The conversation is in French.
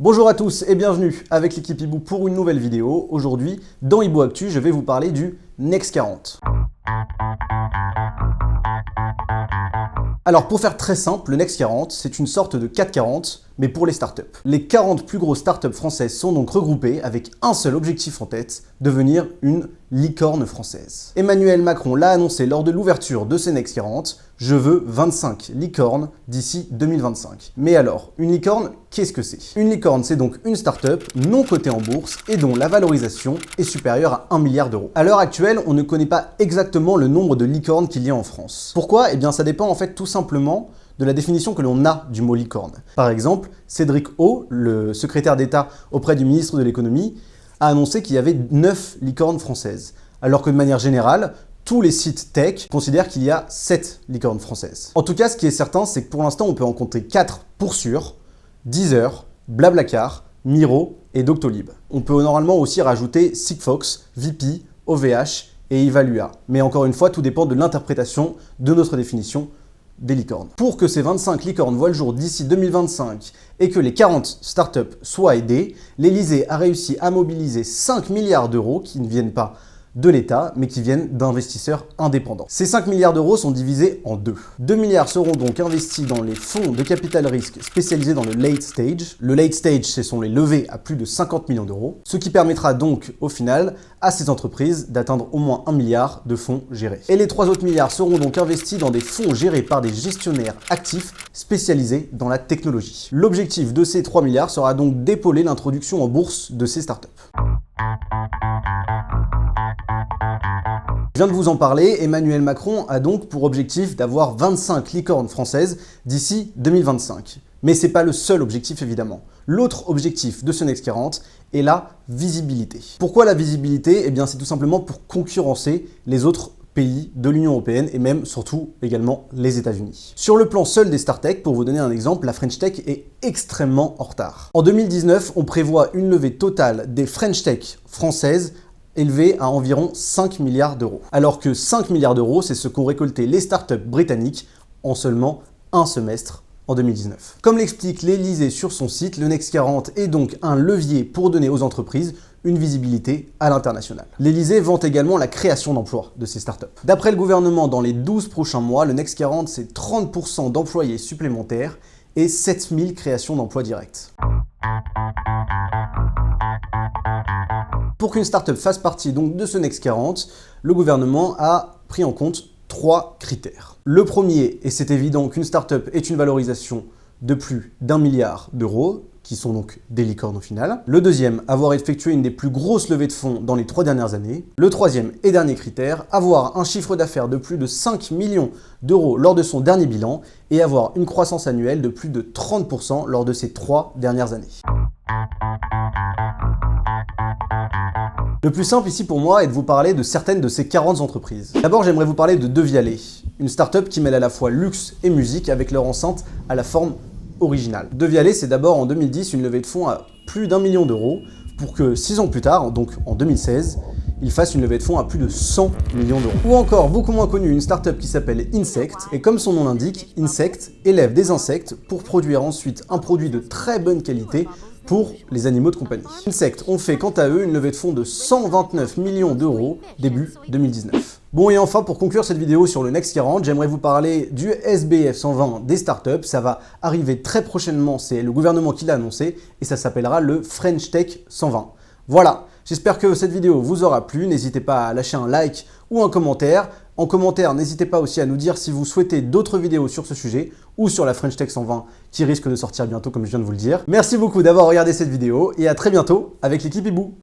Bonjour à tous et bienvenue avec l'équipe Hibou pour une nouvelle vidéo. Aujourd'hui, dans Hibou Actu, je vais vous parler du Next 40. Alors pour faire très simple, le Next 40, c'est une sorte de 440, mais pour les startups. Les 40 plus grosses startups françaises sont donc regroupées avec un seul objectif en tête, devenir une licorne française. Emmanuel Macron l'a annoncé lors de l'ouverture de ces Next 40, je veux 25 licornes d'ici 2025. Mais alors, une licorne, qu'est-ce que c'est? Une licorne, c'est donc une startup non cotée en bourse et dont la valorisation est supérieure à 1 milliard d'euros. À l'heure actuelle, on ne connaît pas exactement le nombre de licornes qu'il y a en France. Pourquoi? Eh bien, ça dépend en fait tout simplement de la définition que l'on a du mot licorne. Par exemple, Cédric O, le secrétaire d'État auprès du ministre de l'économie, a annoncé qu'il y avait 9 licornes françaises, alors que de manière générale, tous les sites tech considèrent qu'il y a 7 licornes françaises. En tout cas, ce qui est certain, c'est que pour l'instant, on peut en compter 4 pour sûr, Deezer, Blablacar, Miro et Doctolib. On peut normalement aussi rajouter Sigfox, VP, OVH et Evalua. Mais encore une fois, tout dépend de l'interprétation de notre définition des licornes. Pour que ces 25 licornes voient le jour d'ici 2025 et que les 40 startups soient aidées, l'Élysée a réussi à mobiliser 5 milliards d'euros qui ne viennent pas de l'État, mais qui viennent d'investisseurs indépendants. Ces 5 milliards d'euros sont divisés en deux. 2 milliards seront donc investis dans les fonds de capital risque spécialisés dans le late stage. Le late stage, ce sont les levées à plus de 50 millions d'euros, ce qui permettra donc, au final, à ces entreprises d'atteindre au moins 1 milliard de fonds gérés. Et les 3 autres milliards seront donc investis dans des fonds gérés par des gestionnaires actifs spécialisés dans la technologie. L'objectif de ces 3 milliards sera donc d'épauler l'introduction en bourse de ces startups. Je viens de vous en parler, Emmanuel Macron a donc pour objectif d'avoir 25 licornes françaises d'ici 2025. Mais ce n'est pas le seul objectif évidemment. L'autre objectif de ce Next 40 est la visibilité. Pourquoi la visibilité? Eh bien c'est tout simplement pour concurrencer les autres pays de l'Union européenne et même surtout également les États-Unis. Sur le plan seul des startups, pour vous donner un exemple, la French Tech est extrêmement en retard. En 2019, on prévoit une levée totale des French Tech françaises élevé à environ 5 milliards d'euros. Alors que 5 milliards d'euros, c'est ce qu'ont récolté les startups britanniques en seulement un semestre en 2019. Comme l'explique l'Élysée sur son site, le Next 40 est donc un levier pour donner aux entreprises une visibilité à l'international. L'Élysée vante également la création d'emplois de ces startups. D'après le gouvernement, dans les 12 prochains mois, le Next 40, c'est 30% d'employés supplémentaires et 7000 créations d'emplois directs. Pour qu'une startup fasse partie donc de ce Next 40, le gouvernement a pris en compte 3 critères. Le premier, et c'est évident qu'une startup est une valorisation de plus d'1 milliard d'euros, qui sont donc des licornes au final. Le deuxième, avoir effectué une des plus grosses levées de fonds dans les 3 dernières années. Le troisième et dernier critère, avoir un chiffre d'affaires de plus de 5 millions d'euros lors de son dernier bilan et avoir une croissance annuelle de plus de 30% lors de ces 3 dernières années. Le plus simple ici pour moi est de vous parler de certaines de ces 40 entreprises. D'abord, j'aimerais vous parler de Devialet, une startup qui mêle à la fois luxe et musique avec leur enceinte à la forme originale. Devialet, c'est d'abord en 2010 une levée de fonds à plus d'1 million d'euros pour que 6 ans plus tard, donc en 2016, il fasse une levée de fonds à plus de 100 millions d'euros. Ou encore, beaucoup moins connue, une startup qui s'appelle Insect, et comme son nom l'indique, Insect élève des insectes pour produire ensuite un produit de très bonne qualité pour les animaux de compagnie. Insect ont fait quant à eux une levée de fonds de 129 millions d'euros début 2019. Bon et enfin pour conclure cette vidéo sur le Next 40, j'aimerais vous parler du SBF 120 des startups. Ça va arriver très prochainement, c'est le gouvernement qui l'a annoncé et ça s'appellera le French Tech 120. Voilà, j'espère que cette vidéo vous aura plu, n'hésitez pas à lâcher un like ou un commentaire. En commentaire, n'hésitez pas aussi à nous dire si vous souhaitez d'autres vidéos sur ce sujet ou sur la French Tech 120 qui risque de sortir bientôt comme je viens de vous le dire. Merci beaucoup d'avoir regardé cette vidéo et à très bientôt avec l'équipe Hibou.